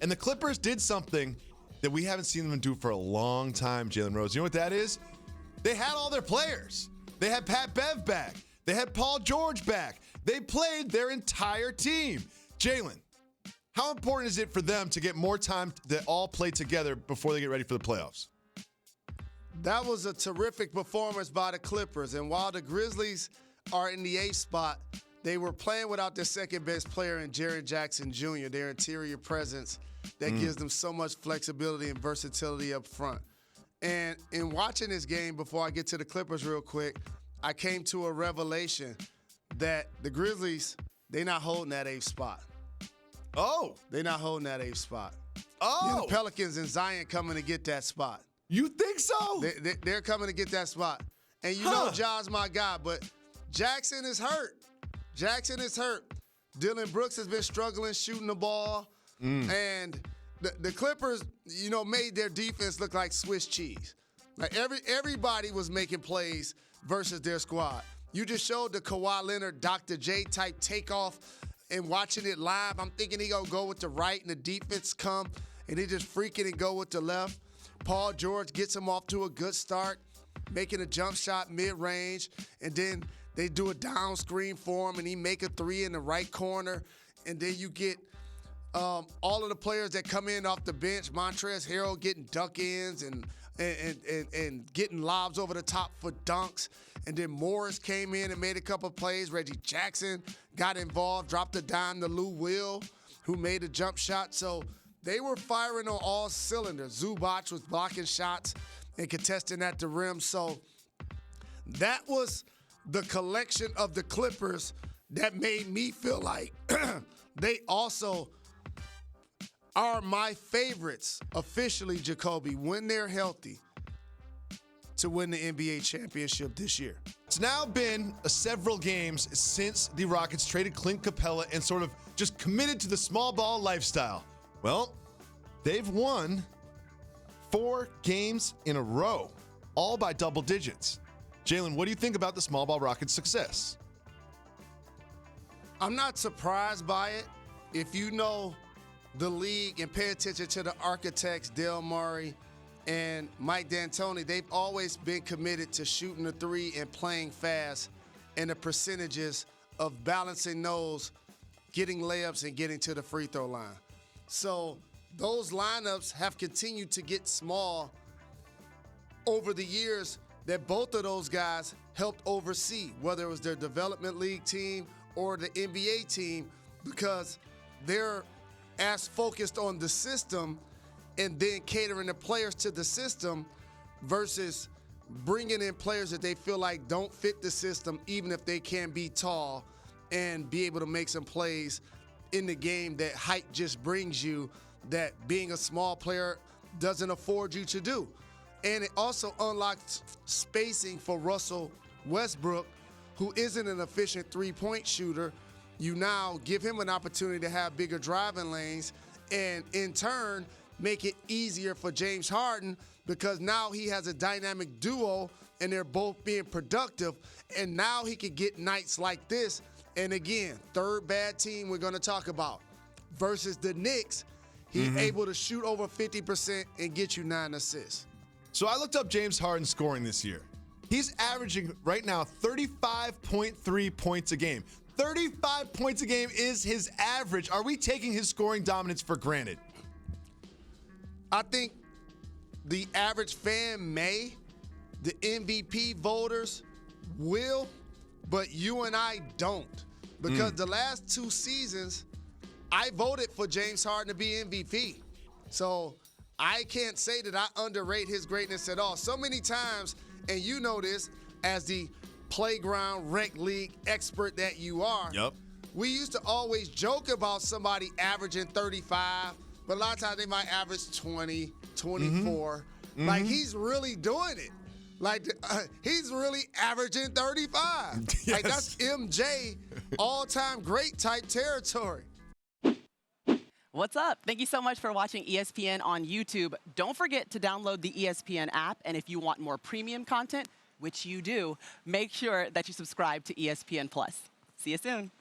And the Clippers did something that we haven't seen them do for a long time, Jalen Rose. You know what that is? They had all their players. They had Pat Bev back. They had Paul George back. They played their entire team. Jalen, how important is it for them to get more time to all play together before they get ready for the playoffs? That was a terrific performance by the Clippers. And while the Grizzlies are in the 8th spot, they were playing without their second-best player in Jaren Jackson Jr., their interior presence that gives them so much flexibility and versatility up front. And in watching this game, before I get to the Clippers real quick, I came to a revelation that the Grizzlies, they're not holding that 8th spot. Oh. They're not holding that 8th spot. Oh. The Pelicans and Zion coming to get that spot. You think so? They're coming to get that spot. And you know Ja's my guy, but Jackson is hurt. Jackson is hurt. Dylan Brooks has been struggling shooting the ball. And the Clippers, made their defense look like Swiss cheese. Like everybody was making plays versus their squad. You just showed the Kawhi Leonard, Dr. J type takeoff, and watching it live, I'm thinking he gonna go with the right and the defense come, and he just freaking and go with the left. Paul George gets him off to a good start, making a jump shot mid-range, and then they do a down screen for him, and he make a three in the right corner, and then you get all of the players that come in off the bench, Montrezl Harrell getting duck-ins and getting lobs over the top for dunks. And then Morris came in and made a couple plays. Reggie Jackson got involved, dropped a dime to Lou Will, who made a jump shot. So they were firing on all cylinders. Zubac was blocking shots and contesting at the rim. So that was the collection of the Clippers that made me feel like they also are my favorites officially, Jacoby, when they're healthy, to win the NBA championship this year. It's now been several games since the Rockets traded Clint Capella and sort of just committed to the small ball lifestyle. Well, they've won 4 games in a row, all by double digits. Jalen, what do you think about the small ball Rockets' success? I'm not surprised by it. If you know the league and pay attention to the architects, Dale Murray and Mike D'Antoni, they've always been committed to shooting the three and playing fast, and the percentages of balancing those, getting layups and getting to the free throw line. So those lineups have continued to get small over the years that both of those guys helped oversee, whether it was their development league team or the NBA team, because they're as focused on the system and then catering the players to the system versus bringing in players that they feel like don't fit the system, even if they can be tall and be able to make some plays in the game that height just brings you, that being a small player doesn't afford you to do. And it also unlocks spacing for Russell Westbrook, who isn't an efficient three-point shooter. You now give him an opportunity to have bigger driving lanes, and in turn make it easier for James Harden, because now he has a dynamic duo and they're both being productive, and now he can get nights like this. And again, third bad team we're going to talk about versus the Knicks, he's able to shoot over 50% and get you 9 assists. So I looked up James Harden's scoring this year. He's averaging right now 35.3 points a game. 35 points a game is his average. Are we taking his scoring dominance for granted? I think the average fan may, the MVP voters will, but you and I don't. Because the last 2 seasons, I voted for James Harden to be MVP. So I can't say that I underrate his greatness at all. So many times, and you know this as the playground rec league expert that you are, we used to always joke about somebody averaging 35, but a lot of times they might average 20, 24. Like, he's really doing it. Like, he's really averaging 35. Yes. Like, that's MJ all-time great type territory. What's up? Thank you so much for watching ESPN on YouTube. Don't forget to download the ESPN app, and if you want more premium content, which you do, make sure that you subscribe to ESPN+. See you soon.